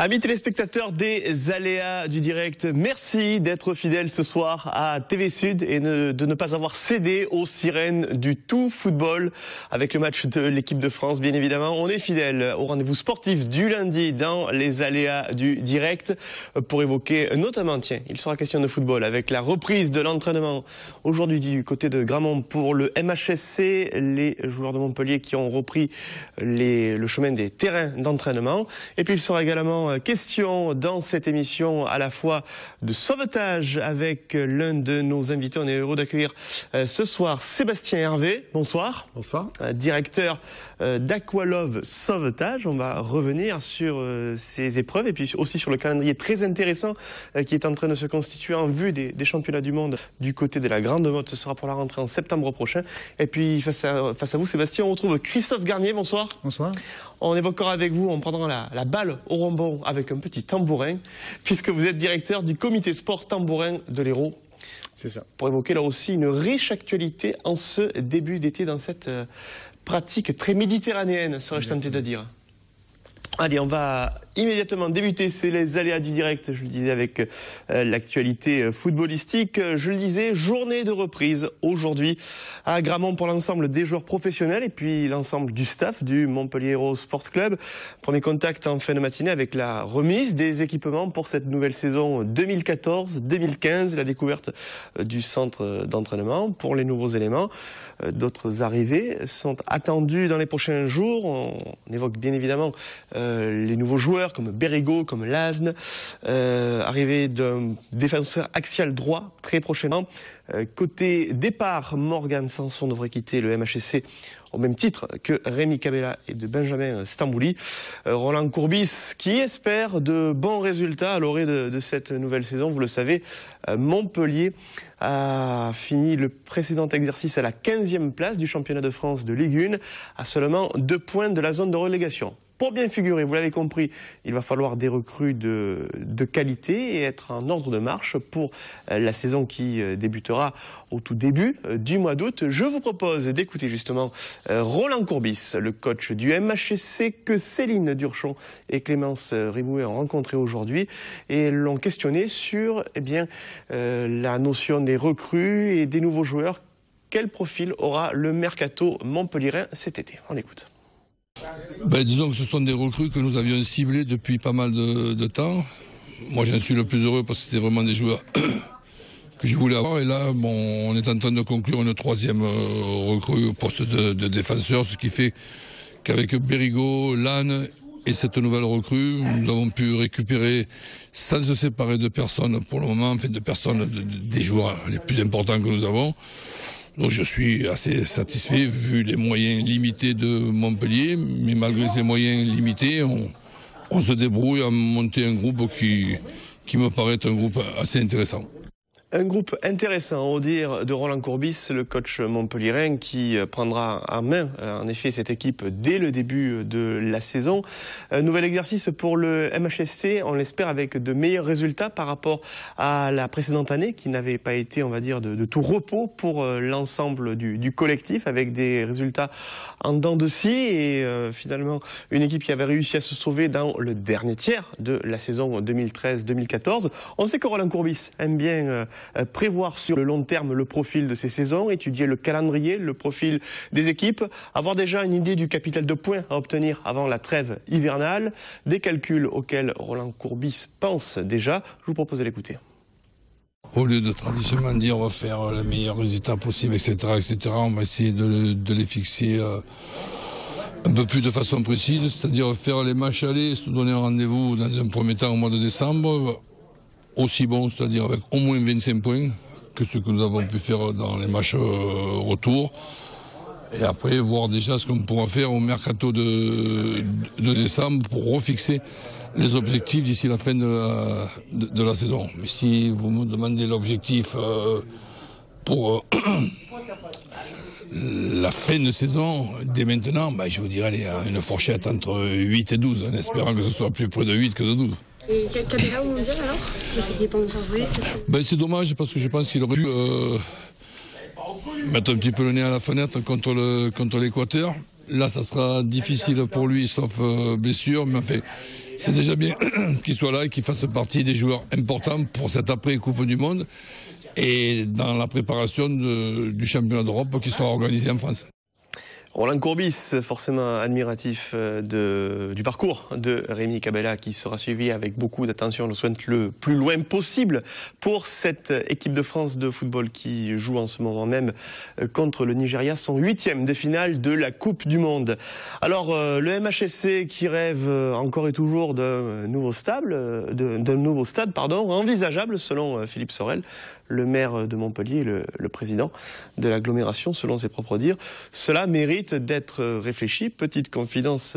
Amis téléspectateurs des aléas du direct, merci d'être fidèles ce soir à TV Sud et de ne pas avoir cédé aux sirènes du tout football avec le match de l'équipe de France. Bien évidemment, on est fidèles au rendez-vous sportif du lundi dans les aléas du direct pour évoquer notamment, tiens, il sera question de football avec la reprise de l'entraînement aujourd'hui du côté de Gramont pour le MHSC, les joueurs de Montpellier qui ont repris le chemin des terrains d'entraînement. Et puis il sera également question dans cette émission à la fois de sauvetage avec l'un de nos invités. On est heureux d'accueillir ce soir Sébastien Hervé. Bonsoir. Bonsoir. Directeur d'Aqualove Sauvetage. On va revenir sur ces épreuves et puis aussi sur le calendrier très intéressant qui est en train de se constituer en vue des championnats du monde du côté de la Grande Motte. Ce sera pour la rentrée en septembre prochain. Et puis face à vous Sébastien, on retrouve Christophe Garnier. Bonsoir. Bonsoir. On évoquera avec vous, on prendra la balle au ronbon avec un petit tambourin, puisque vous êtes directeur du comité sport tambourin de l'Hérault. C'est ça. Pour évoquer là aussi une riche actualité en ce début d'été dans cette pratique très méditerranéenne, serais-je tenté de dire. Allez, on va immédiatement débuter, c'est les aléas du direct, je le disais, avec l'actualité footballistique. Je le disais, journée de reprise aujourd'hui à Gramont pour l'ensemble des joueurs professionnels et puis l'ensemble du staff du Montpellier Hérault Sport Club. Premier contact en fin de matinée avec la remise des équipements pour cette nouvelle saison 2014-2015, la découverte du centre d'entraînement pour les nouveaux éléments. D'autres arrivées sont attendues dans les prochains jours. On évoque bien évidemment les nouveaux joueurs comme Bérigaud, comme Lasne, arrivée d'un défenseur axial droit très prochainement. Côté départ, Morgan Sanson devrait quitter le MHSC au même titre que Rémi Cabella et de Benjamin Stambouli. Roland Courbis qui espère de bons résultats à l'orée de cette nouvelle saison. Vous le savez, Montpellier a fini le précédent exercice à la 15e place du championnat de France de Ligue 1, à seulement 2 points de la zone de relégation. Pour bien figurer, vous l'avez compris, il va falloir des recrues de qualité et être en ordre de marche pour la saison qui débutera au tout début du mois d'août. Je vous propose d'écouter justement Roland Courbis, le coach du MHSC que Céline Durchon et Clémence Rimouet ont rencontré aujourd'hui et l'ont questionné sur la notion des recrues et des nouveaux joueurs. Quel profil aura le mercato montpelliérain cet été? On écoute. Disons que ce sont des recrues que nous avions ciblées depuis pas mal de temps. Moi j'en suis le plus heureux parce que c'était vraiment des joueurs que je voulais avoir. Et là, on est en train de conclure une 3e recrue au poste de défenseur, ce qui fait qu'avec Bérigaud, Lannes et cette nouvelle recrue, nous avons pu récupérer, sans se séparer de personnes pour le moment, enfin de personnes, des joueurs les plus importants que nous avons. Donc je suis assez satisfait vu les moyens limités de Montpellier, mais malgré ces moyens limités, on se débrouille à monter un groupe qui me paraît un groupe assez intéressant. Un groupe intéressant, au dire de Roland Courbis, le coach montpelliérain, qui prendra en main, en effet, cette équipe dès le début de la saison. Nouvel exercice pour le MHSC, on l'espère, avec de meilleurs résultats par rapport à la précédente année, qui n'avait pas été, on va dire, de tout repos pour l'ensemble du collectif, avec des résultats en dents de scie et finalement une équipe qui avait réussi à se sauver dans le dernier tiers de la saison 2013-2014. On sait que Roland Courbis aime bien prévoir sur le long terme le profil de ces saisons, étudier le calendrier, le profil des équipes, avoir déjà une idée du capital de points à obtenir avant la trêve hivernale, des calculs auxquels Roland Courbis pense déjà. Je vous propose de l'écouter. Au lieu de traditionnellement dire on va faire les meilleurs résultats possibles, etc., on va essayer de les fixer un peu plus de façon précise, c'est-à-dire faire les matchs aller, se donner un rendez-vous dans un premier temps au mois de décembre, aussi bon, c'est-à-dire avec au moins 25 points que ce que nous avons pu faire dans les matchs retour. Et après, voir déjà ce qu'on pourra faire au mercato de décembre pour refixer les objectifs d'ici la fin de la saison. Mais si vous me demandez l'objectif pour la fin de saison, dès maintenant, je vous dirais une fourchette entre 8 et 12, en espérant que ce soit plus près de 8 que de 12. Et Cabella au mondial alors? Il n'est pas encore joué. C'est dommage parce que je pense qu'il aurait pu mettre un petit peu le nez à la fenêtre contre l'Équateur. Là, ça sera difficile pour lui, sauf blessure, mais enfin, c'est déjà bien qu'il soit là et qu'il fasse partie des joueurs importants pour cette après-Coupe du Monde et dans la préparation du championnat d'Europe qui sera organisé en France. Roland Courbis, forcément admiratif du parcours de Rémi Cabella, qui sera suivi avec beaucoup d'attention, le souhaite le plus loin possible pour cette équipe de France de football qui joue en ce moment même contre le Nigeria, son 8e de finale de la Coupe du Monde. Alors le MHSC qui rêve encore et toujours d'un nouveau stade, envisageable selon Philippe Sorel, le maire de Montpellier, le président de l'agglomération, selon ses propres dires. Cela mérite d'être réfléchi. Petite confidence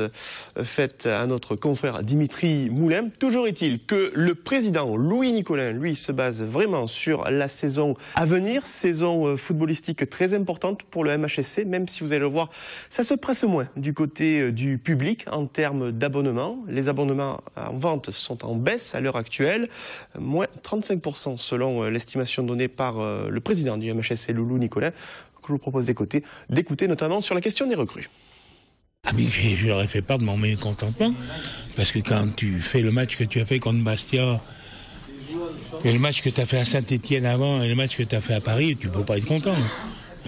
faite à notre confrère Dimitri Moulin. Toujours est-il que le président Louis Nicolin, lui, se base vraiment sur la saison à venir, saison footballistique très importante pour le MHSC, même si vous allez le voir, ça se presse moins du côté du public en termes d'abonnements. Les abonnements en vente sont en baisse à l'heure actuelle, moins 35% selon l'estimation donnée par le président du MHSC, Loulou Nicolin, que je vous propose d'écouter notamment sur la question des recrues. Ah mais je leur ai fait part de mon mécontentement, parce que quand tu fais le match que tu as fait contre Bastia, et le match que tu as fait à Saint-Etienne avant, et le match que tu as fait à Paris, tu peux pas être content.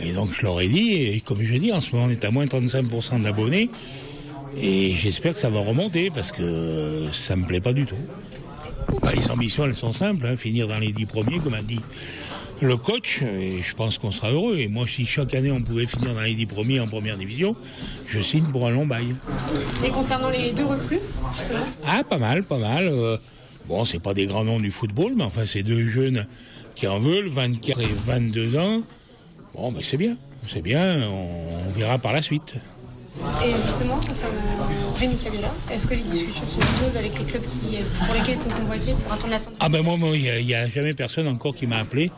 Et donc je leur ai dit, et comme je dis, en ce moment on est à moins 35% d'abonnés, et j'espère que ça va remonter, parce que ça me plaît pas du tout. Bah, les ambitions, elles sont simples, hein, finir dans les 10 premiers, comme a dit le coach, et je pense qu'on sera heureux. Et moi, si chaque année on pouvait finir dans les 10 premiers en première division, je signe pour un long bail. Et concernant les 2 recrues, justement ? Ah, pas mal. Bon, c'est pas des grands noms du football, mais enfin, c'est 2 jeunes qui en veulent, 24 et 22 ans. Bon, mais c'est bien, on verra par la suite. Et justement, concernant Rémi Cabella, est-ce que les discussions sont closes avec les clubs pour lesquels ils sont convoités pour attendre la fin de... Ah ben moi, il n'y a jamais personne encore qui m'a appelé,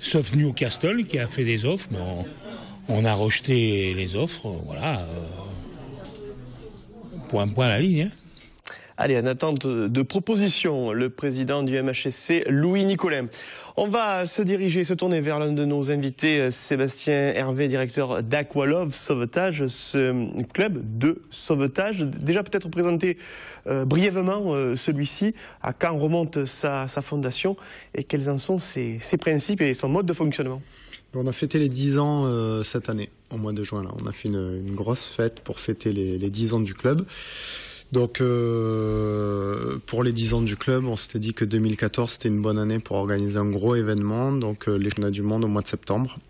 sauf Newcastle qui a fait des offres, mais on a rejeté les offres, voilà, point à la ligne. Hein. Allez, en attente de propositions, le président du MHSC, Louis Nicolin. On va se tourner vers l'un de nos invités, Sébastien Hervé, directeur d'Aqualove Sauvetage, ce club de sauvetage. Déjà peut-être présenter brièvement celui-ci, à quand remonte sa fondation et quels en sont ses principes et son mode de fonctionnement. On a fêté les 10 ans cette année, au mois de juin. Là. On a fait une grosse fête pour fêter les 10 ans du club. Donc pour les 10 ans du club, on s'était dit que 2014 c'était une bonne année pour organiser un gros événement, donc les championnats du monde au mois de septembre.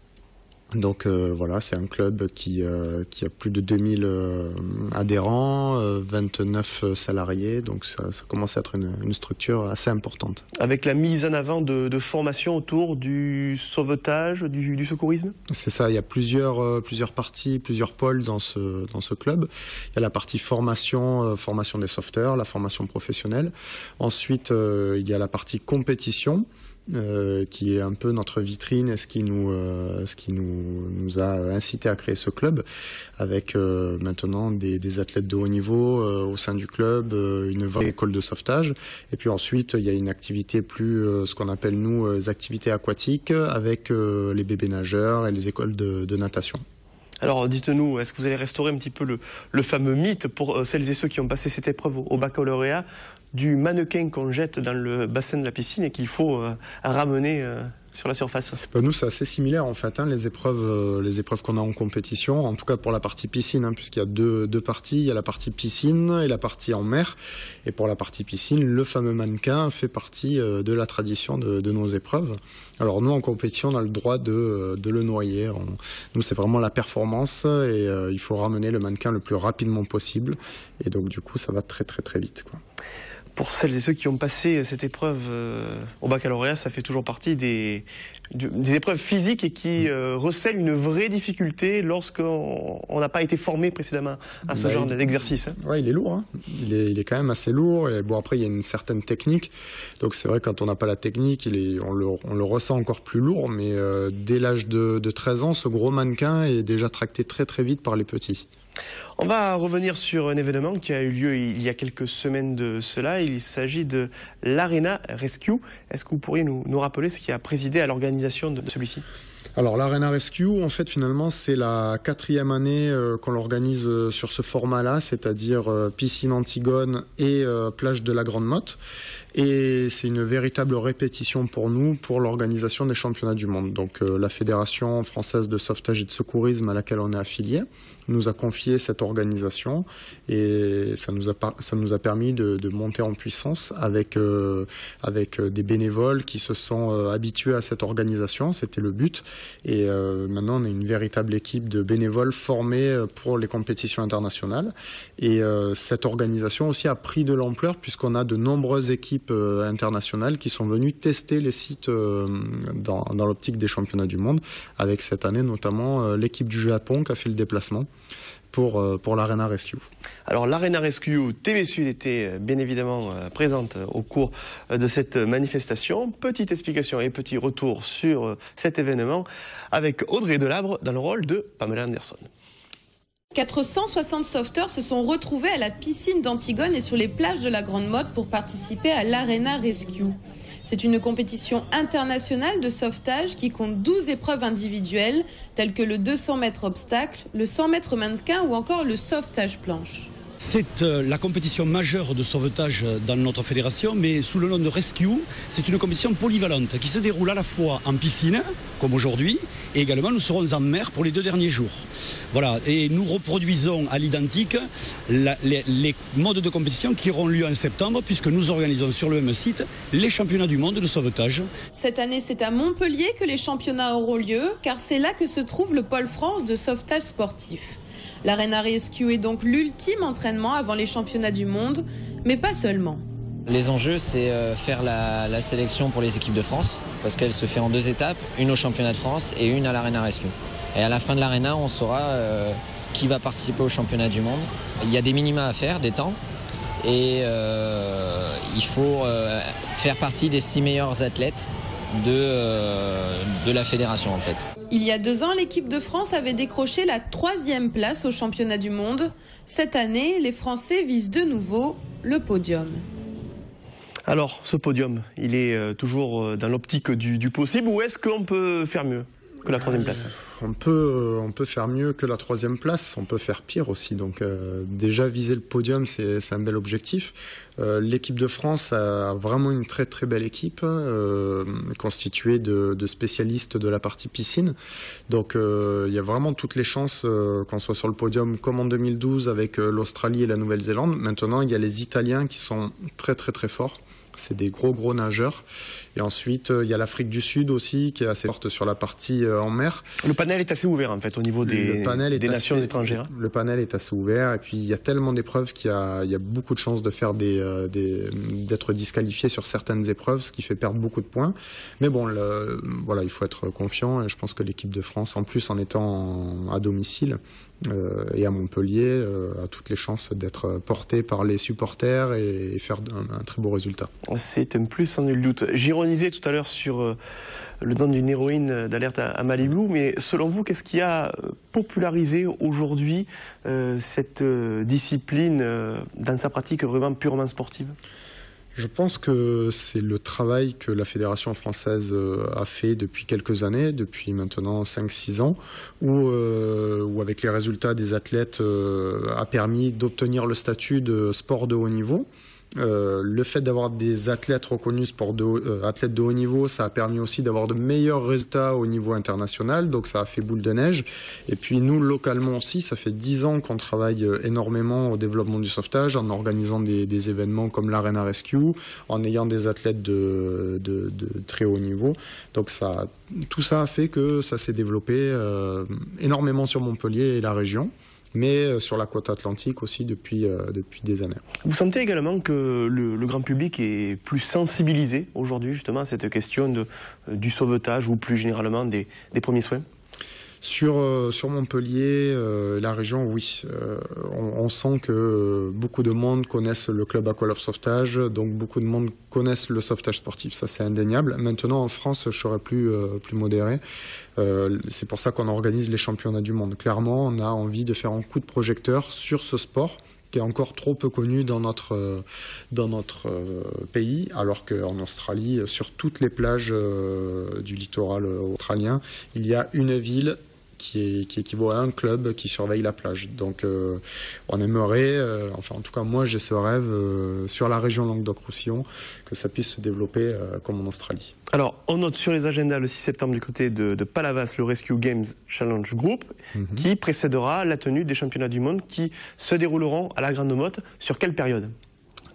Donc voilà, c'est un club qui a plus de 2000 adhérents, 29 salariés, donc ça commence à être une structure assez importante. Avec la mise en avant de formations autour du sauvetage, du secourisme ? C'est ça, il y a plusieurs parties, plusieurs pôles dans ce club. Il y a la partie formation des sauveteurs, la formation professionnelle. Ensuite, il y a la partie compétition. Qui est un peu notre vitrine et ce qui nous a incité à créer ce club avec maintenant des athlètes de haut niveau au sein du club, une vraie école de sauvetage et puis ensuite il y a une activité plus ce qu'on appelle nous activités aquatiques avec les bébés nageurs et les écoles de natation. Alors dites-nous, est-ce que vous allez restaurer un petit peu le fameux mythe pour celles et ceux qui ont passé cette épreuve au baccalauréat du mannequin qu'on jette dans le bassin de la piscine et qu'il faut ramener sur la surface? Nous, c'est assez similaire en fait, les épreuves qu'on a en compétition, en tout cas pour la partie piscine, puisqu'il y a deux parties, il y a la partie piscine et la partie en mer. Et pour la partie piscine, le fameux mannequin fait partie de la tradition de nos épreuves. Alors nous, en compétition, on a le droit de le noyer. Nous, c'est vraiment la performance et il faut ramener le mannequin le plus rapidement possible. Et donc du coup, ça va très très très vite, quoi. Pour celles et ceux qui ont passé cette épreuve au baccalauréat, ça fait toujours partie des épreuves physiques et qui recèlent une vraie difficulté lorsqu'on n'a pas été formé précédemment à ce genre d'exercice. Ouais, il est lourd. Il est quand même assez lourd. Et bon, après, il y a une certaine technique. Donc c'est vrai, quand on n'a pas la technique, on le ressent encore plus lourd. Mais dès l'âge de 13 ans, ce gros mannequin est déjà tracté très très vite par les petits. On va revenir sur un événement qui a eu lieu il y a quelques semaines de cela. Il s'agit de l'Arena Rescue. Est-ce que vous pourriez nous rappeler ce qui a présidé à l'organisation de celui-ci ? Alors l'Arena Rescue, en fait, finalement, c'est la 4e année qu'on l'organise sur ce format-là, c'est-à-dire piscine Antigone et plage de la Grande Motte. Et c'est une véritable répétition pour nous, pour l'organisation des championnats du monde. Donc la Fédération française de sauvetage et de secourisme à laquelle on est affilié nous a confié cette organisation et ça nous a permis de monter en puissance avec des bénévoles qui se sont habitués à cette organisation. C'était le but. Et maintenant, on a une véritable équipe de bénévoles formés pour les compétitions internationales. Et cette organisation aussi a pris de l'ampleur puisqu'on a de nombreuses équipes internationales qui sont venues tester les sites dans l'optique des championnats du monde. Avec cette année notamment l'équipe du Japon qui a fait le déplacement pour l'Arena Rescue. Alors l'Arena Rescue TV Sud était bien évidemment présente au cours de cette manifestation. Petite explication et petit retour sur cet événement avec Audrey Delabre dans le rôle de Pamela Anderson. 460 sauveteurs se sont retrouvés à la piscine d'Antigone et sur les plages de la Grande Motte pour participer à l'Arena Rescue. C'est une compétition internationale de sauvetage qui compte 12 épreuves individuelles telles que le 200 mètres obstacle, le 100 mètres mannequin ou encore le sauvetage planche. C'est la compétition majeure de sauvetage dans notre fédération, mais sous le nom de Rescue, c'est une compétition polyvalente qui se déroule à la fois en piscine, comme aujourd'hui, et également nous serons en mer pour les 2 derniers jours. Voilà, et nous reproduisons à l'identique les modes de compétition qui auront lieu en septembre, puisque nous organisons sur le même site les championnats du monde de sauvetage. Cette année, c'est à Montpellier que les championnats auront lieu, car c'est là que se trouve le pôle France de sauvetage sportif. L'Arena Rescue est donc l'ultime entraînement avant les championnats du monde, mais pas seulement. Les enjeux, c'est faire la sélection pour les équipes de France, parce qu'elle se fait en 2 étapes, une au championnat de France et une à l'Arena Rescue. Et à la fin de l'Arena, on saura qui va participer au championnat du monde. Il y a des minima à faire, des temps, et il faut faire partie des 6 meilleurs athlètes de la fédération en fait. Il y a 2 ans, l'équipe de France avait décroché la 3e place au championnat du monde. Cette année, les Français visent de nouveau le podium. Alors, ce podium, il est toujours dans l'optique du possible ou est-ce qu'on peut faire mieux que la 3e place? On peut faire mieux que la 3e place, on peut faire pire aussi. Donc déjà viser le podium, c'est un bel objectif. L'équipe de France a vraiment une très très belle équipe constituée de spécialistes de la partie piscine. Donc il y a vraiment toutes les chances qu'on soit sur le podium comme en 2012 avec l'Australie et la Nouvelle-Zélande. Maintenant, il y a les Italiens qui sont très très très forts. C'est des gros nageurs. Et ensuite, il y a l'Afrique du Sud aussi, qui est assez forte sur la partie en mer. Le panel est assez ouvert, en fait, au niveau des nations étrangères. Le panel est assez ouvert. Et puis, il y a tellement d'épreuves qu'il y a beaucoup de chances de faire d'être disqualifié sur certaines épreuves, ce qui fait perdre beaucoup de points. Mais bon, voilà, il faut être confiant. Et je pense que l'équipe de France, en plus, en étant à domicile, et à Montpellier, a toutes les chances d'être porté par les supporters et faire un très beau résultat. C'est un plus sans nul doute. J'ironisais tout à l'heure sur le don d'une héroïne d'Alerte à Malibu, mais selon vous, qu'est-ce qui a popularisé aujourd'hui cette discipline dans sa pratique vraiment purement sportive ? Je pense que c'est le travail que la Fédération française a fait depuis quelques années, depuis maintenant 5-6 ans, où avec les résultats des athlètes a permis d'obtenir le statut de sport de haut niveau. Le fait d'avoir des athlètes reconnus athlètes de haut niveau, ça a permis aussi d'avoir de meilleurs résultats au niveau international, donc ça a fait boule de neige. Et puis nous, localement aussi, ça fait 10 ans qu'on travaille énormément au développement du sauvetage, en organisant des événements comme l'Arena Rescue, en ayant des athlètes de très haut niveau. Donc tout ça a fait que ça s'est développé énormément sur Montpellier et la région, mais sur la côte atlantique aussi depuis des années. Vous sentez également que le grand public est plus sensibilisé aujourd'hui justement à cette question du sauvetage ou plus généralement des premiers soins ? Sur Montpellier, la région, oui. On sent que beaucoup de monde connaissent le club Aqualab Sauvetage, donc beaucoup de monde connaissent le sauvetage sportif, ça c'est indéniable. Maintenant en France, je serais plus modéré. C'est pour ça qu'on organise les championnats du monde. Clairement, on a envie de faire un coup de projecteur sur ce sport qui est encore trop peu connu dans notre pays, alors qu'en Australie, sur toutes les plages du littoral australien, il y a une ville qui équivaut à un club qui surveille la plage. Donc on aimerait, enfin en tout cas moi j'ai ce rêve sur la région Languedoc-Roussillon, que ça puisse se développer comme en Australie. Alors on note sur les agendas le 6 septembre du côté de Palavas le Rescue Games Challenge Group qui précédera la tenue des championnats du monde qui se dérouleront à la Grande Motte. Sur quelle période ?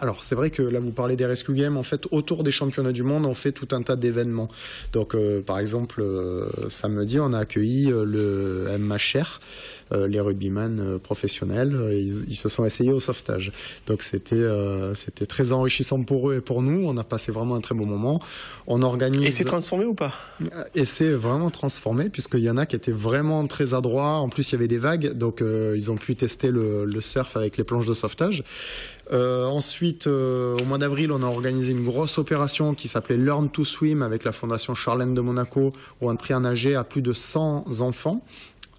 Alors c'est vrai que là vous parlez des Rescue Games, en fait autour des championnats du monde on fait tout un tas d'événements. Donc par exemple samedi on a accueilli le MHR, les rugbymen professionnels, ils se sont essayés au sauvetage. Donc c'était très enrichissant pour eux et pour nous, on a passé vraiment un très beau moment. On organise... Et c'est transformé ou pas ? Et c'est vraiment transformé puisqu'il y en a qui étaient vraiment très adroits, en plus il y avait des vagues, donc ils ont pu tester le surf avec les planches de sauvetage. Ensuite, au mois d'avril, on a organisé une grosse opération qui s'appelait Learn to Swim avec la Fondation Charlène de Monaco, où on a appris à nager à plus de 100 enfants.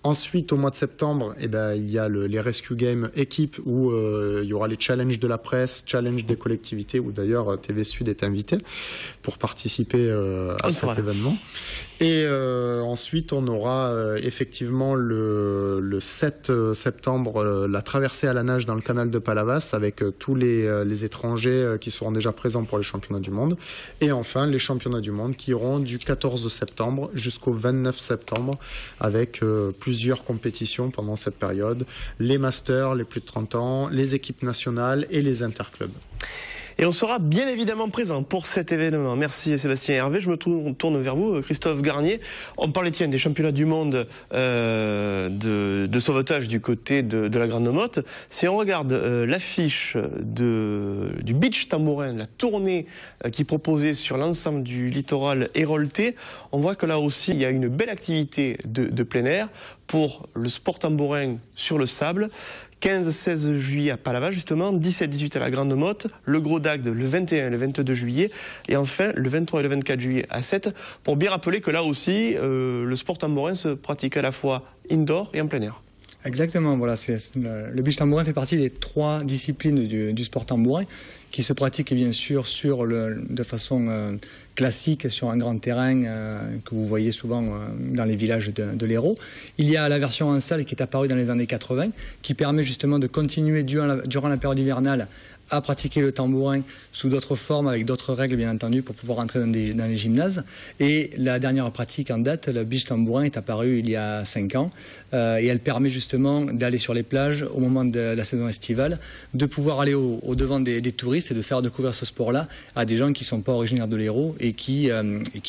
Ensuite, au mois de septembre, il y a les Rescue Games équipes où il y aura les challenges de la presse, challenges des collectivités, où d'ailleurs TV Sud est invité pour participer à cet événement. Et ensuite, on aura effectivement le 7 septembre la traversée à la nage dans le canal de Palavas avec tous les étrangers qui seront déjà présents pour les championnats du monde. Et enfin, les championnats du monde qui iront du 14 septembre jusqu'au 29 septembre avec plusieurs compétitions pendant cette période. Les masters, les plus de 30 ans, les équipes nationales et les interclubs. Et on sera bien évidemment présent pour cet événement. Merci Sébastien Hervé. Je me tourne vers vous, Christophe Garnier. On parlait des championnats du monde de sauvetage du côté de la Grande Motte. Si on regarde l'affiche du beach tambourin, la tournée qui est proposée sur l'ensemble du littoral héroltais, on voit que là aussi il y a une belle activité de plein air pour le sport tambourin sur le sable. 15-16 juillet à Palavas justement, 17-18 à la Grande Motte, le Gros d'Agde le 21 et le 22 juillet, et enfin le 23 et le 24 juillet à 7, pour bien rappeler que là aussi, le sport tambourin se pratique à la fois indoor et en plein air. Exactement, voilà, le beach tambourin fait partie des 3 disciplines du sport tambourin qui se pratiquent bien sûr de façon classique sur un grand terrain que vous voyez souvent dans les villages de l'Hérault. Il y a la version en salle qui est apparue dans les années 80 qui permet justement de continuer durant la période hivernale à pratiquer le tambourin sous d'autres formes, avec d'autres règles bien entendu pour pouvoir entrer dans les gymnases. Et la dernière pratique en date, le beach tambourin, est apparue il y a 5 ans et elle permet justement d'aller sur les plages au moment de la saison estivale, de pouvoir aller au devant des touristes et de faire découvrir ce sport-là à des gens qui ne sont pas originaires de l'Hérault et qui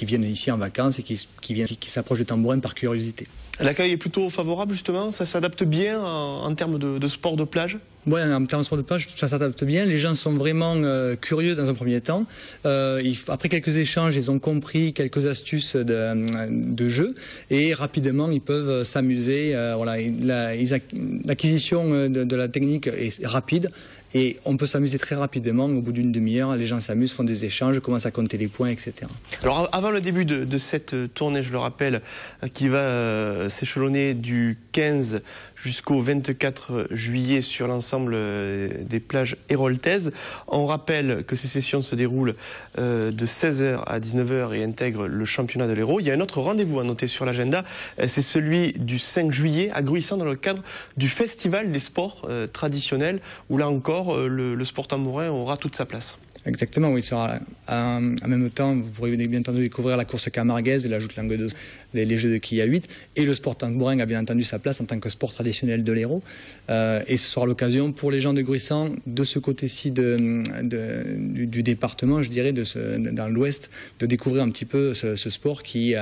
viennent ici en vacances et qui s'approchent du tambourin par curiosité. L'accueil est plutôt favorable justement, ça s'adapte bien en termes de sport de plage ? Oui, en termes de sport de plage, ça s'adapte bien. Les gens sont vraiment curieux dans un premier temps. Après quelques échanges, ils ont compris quelques astuces de jeu et rapidement, ils peuvent s'amuser. L'acquisition de la technique est rapide. Et on peut s'amuser très rapidement, au bout d'une demi-heure, les gens s'amusent, font des échanges, commencent à compter les points, etc. Alors avant le début de cette tournée, je le rappelle, qui va s'échelonner du 15 jusqu'au 24 juillet sur l'ensemble des plages héroltaises. On rappelle que ces sessions se déroulent de 16h à 19h et intègrent le championnat de l'Hérault. Il y a un autre rendez-vous à noter sur l'agenda, c'est celui du 5 juillet à Gruissant dans le cadre du Festival des sports traditionnels, où là encore le sport tambourin aura toute sa place. Exactement, oui, en même temps, vous pourrez bien entendu découvrir la course camarguaise, la joute Languedoc, les jeux de quilles à 8, et le sport tambourin a bien entendu sa place en tant que sport traditionnel de l'Hérault. Et ce sera l'occasion pour les gens de Gruissant, de ce côté-ci du département, je dirais, dans l'ouest, de découvrir un petit peu ce sport qui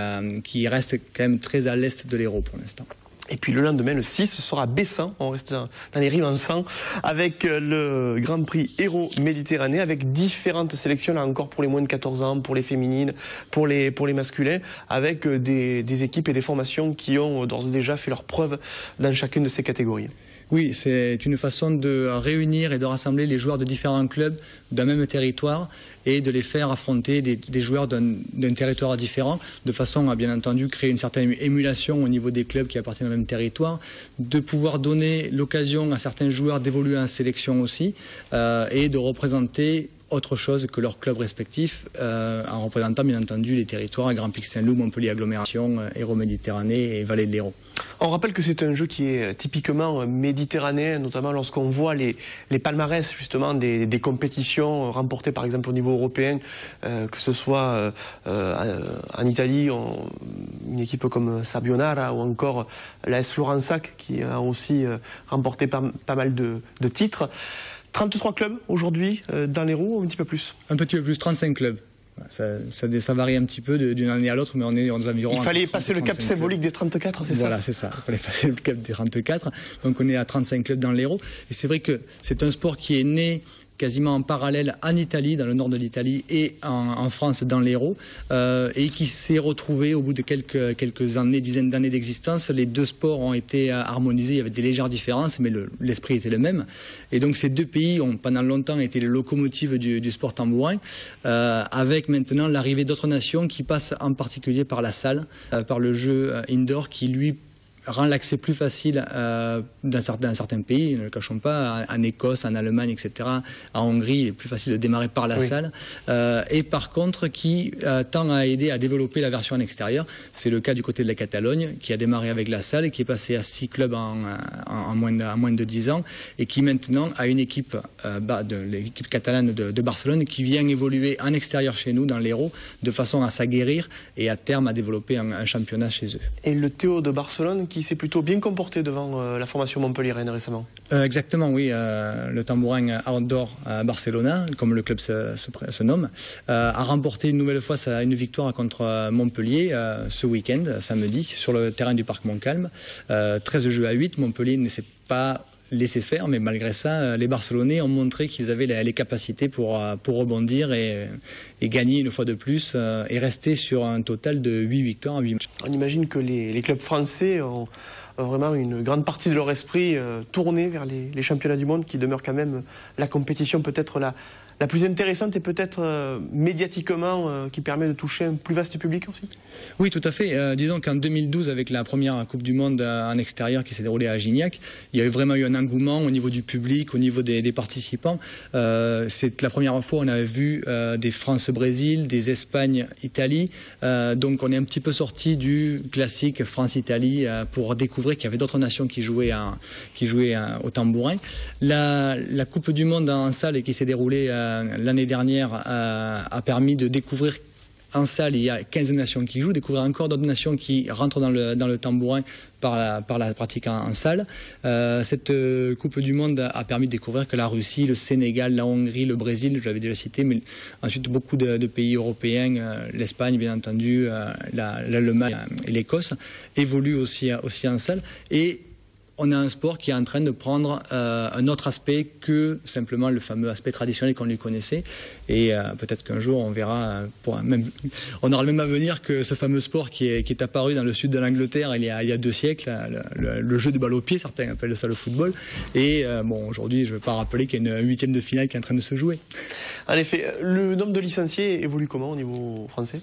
reste quand même très à l'est de l'Hérault pour l'instant. Et puis le lendemain, le 6, ce sera Bessin, on reste dans les rives en sang, avec le Grand Prix Hérault Méditerranée, avec différentes sélections, là encore pour les moins de 14 ans, pour les féminines, pour les masculins, avec des équipes et des formations qui ont d'ores et déjà fait leurs preuves dans chacune de ces catégories. Oui, c'est une façon de réunir et de rassembler les joueurs de différents clubs d'un même territoire et de les faire affronter des joueurs d'un territoire différent, de façon à bien entendu créer une certaine émulation au niveau des clubs qui appartiennent au même territoire, de pouvoir donner l'occasion à certains joueurs d'évoluer en sélection aussi et de représenter autre chose que leur club respectif, en représentant bien entendu les territoires Grand Pic Saint-Loup, Montpellier Agglomération, Hérault-Méditerranée et Vallée de l'Hérault. On rappelle que c'est un jeu qui est typiquement méditerranéen, notamment lorsqu'on voit les palmarès justement des compétitions remportées par exemple au niveau européen, que ce soit en Italie, une équipe comme Sabionara ou encore l'AS Florensac qui a aussi remporté pas mal de titres. 33 clubs aujourd'hui dans l'Hérault, un petit peu plus. Un petit peu plus, 35 clubs. Ça varie un petit peu d'une année à l'autre, mais on est aux environs. Il fallait passer le cap symbolique des 34, c'est ça? Voilà, c'est ça. Il fallait passer le cap des 34. Donc on est à 35 clubs dans l'Hérault. Et c'est vrai que c'est un sport qui est né quasiment en parallèle en Italie, dans le nord de l'Italie, et en France, dans l'Hérault, et qui s'est retrouvé au bout de quelques années, dizaines d'années d'existence. Les deux sports ont été harmonisés, il y avait des légères différences, mais l'esprit était le même. Et donc ces deux pays ont pendant longtemps été les locomotives du sport tambourin, avec maintenant l'arrivée d'autres nations qui passent en particulier par la salle, par le jeu indoor qui lui rend l'accès plus facile dans certains pays, ne le cachons pas, en Écosse, en Allemagne, etc. En Hongrie, il est plus facile de démarrer par la salle. Et par contre, qui tend à aider à développer la version en extérieur. C'est le cas du côté de la Catalogne, qui a démarré avec la salle et qui est passé à 6 clubs en moins de 10 ans et qui maintenant a une équipe, l'équipe catalane de Barcelone, qui vient évoluer en extérieur chez nous, dans l'Hérault, de façon à s'aguerrir et à terme à développer un championnat chez eux. Et le Théo de Barcelone qui s'est plutôt bien comporté devant la formation Montpellier-Rennes récemment. Exactement, oui. Le tambourin Outdoor Barcelona, comme le club se nomme, a remporté une nouvelle fois une victoire contre Montpellier ce week-end, samedi, sur le terrain du Parc Montcalm. 13 jeux à 8, Montpellier ne s'est pas laissé faire, mais malgré ça, les Barcelonais ont montré qu'ils avaient les capacités pour rebondir et gagner une fois de plus et rester sur un total de 8 victoires en 8 matchs. On imagine que les clubs français ont vraiment une grande partie de leur esprit tourné vers les championnats du monde qui demeurent quand même la compétition peut-être la plus intéressante et peut-être médiatiquement qui permet de toucher un plus vaste public aussi. Oui, tout à fait. Disons qu'en 2012, avec la première Coupe du Monde en extérieur qui s'est déroulée à Gignac, il y a vraiment eu un engouement au niveau du public, au niveau des participants. C'est la première fois on avait vu des France-Brésil, des Espagne-Italie. Donc on est un petit peu sorti du classique France-Italie pour découvrir qu'il y avait d'autres nations qui jouaient au tambourin. La Coupe du Monde en salle qui s'est déroulée l'année dernière a permis de découvrir en salle, il y a 15 nations qui jouent, découvrir encore d'autres nations qui rentrent dans le tambourin par la pratique en salle. Cette Coupe du Monde a permis de découvrir que la Russie, le Sénégal, la Hongrie, le Brésil, je l'avais déjà cité, mais ensuite beaucoup de pays européens, l'Espagne bien entendu, l'Allemagne et l'Écosse, évoluent aussi en salle. Et on a un sport qui est en train de prendre un autre aspect que simplement le fameux aspect traditionnel qu'on lui connaissait. Et peut-être qu'un jour, on verra, on aura le même avenir que ce fameux sport qui est apparu dans le sud de l'Angleterre il y a 2 siècles, le jeu de balle au pied, certains appellent ça le football. Et aujourd'hui, je ne vais pas rappeler qu'il y a une 8e de finale qui est en train de se jouer. En effet, le nombre de licenciés évolue comment au niveau français?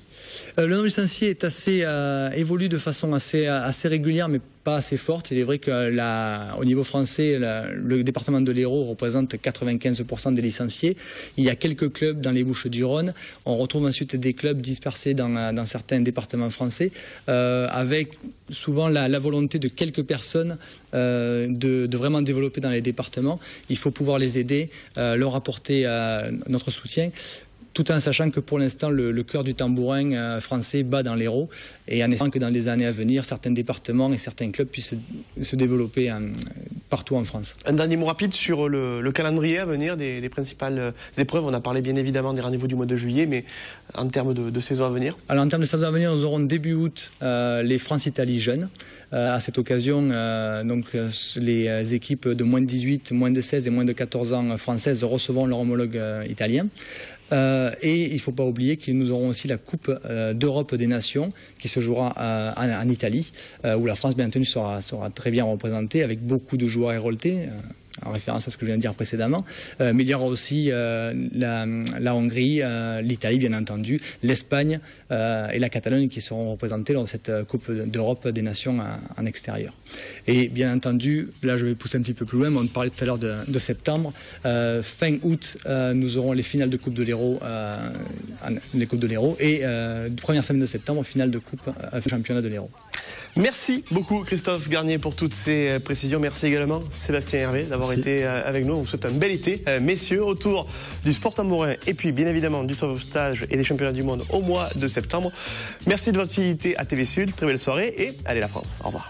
Le nombre de licenciés est évolue de façon assez régulière, mais pas assez forte. Il est vrai qu'au niveau français, le département de l'Hérault représente 95% des licenciés. Il y a quelques clubs dans les Bouches-du-Rhône. On retrouve ensuite des clubs dispersés dans certains départements français, avec souvent la volonté de quelques personnes de vraiment développer dans les départements. Il faut pouvoir les aider, leur apporter notre soutien, tout en sachant que pour l'instant, le cœur du tambourin français bat dans l'Hérault, et en espérant que dans les années à venir, certains départements et certains clubs puissent se développer partout en France. Un dernier mot rapide sur le calendrier à venir des principales épreuves. On a parlé bien évidemment des rendez-vous du mois de juillet, mais en termes de saison à venir? Alors en termes de saison à venir, nous aurons début août les France-Italie jeunes. À cette occasion, les équipes de moins de 18, moins de 16 et moins de 14 ans françaises recevront leur homologue italien. Et il ne faut pas oublier que nous aurons aussi la Coupe d'Europe des Nations qui se jouera en Italie, où la France bien entendu sera très bien représentée avec beaucoup de joueurs héroltais. en référence à ce que je viens de dire précédemment. Mais il y aura aussi la Hongrie, l'Italie bien entendu, l'Espagne et la Catalogne qui seront représentés lors de cette Coupe d'Europe des Nations en extérieur. Et bien entendu, là je vais pousser un petit peu plus loin, mais on parlait tout à l'heure de septembre. Fin août, nous aurons les finales de Coupe de l'Hérault, et première semaine de septembre, finale de Coupe championnat de l'Hérault. Merci beaucoup Christophe Garnier pour toutes ces précisions. Merci également Sébastien Hervé d'avoir été avec nous. On vous souhaite un bel été, messieurs, autour du sport tambourin et puis bien évidemment du sauvetage et des championnats du monde au mois de septembre. Merci de votre fidélité à TV Sud, très belle soirée et allez la France. Au revoir.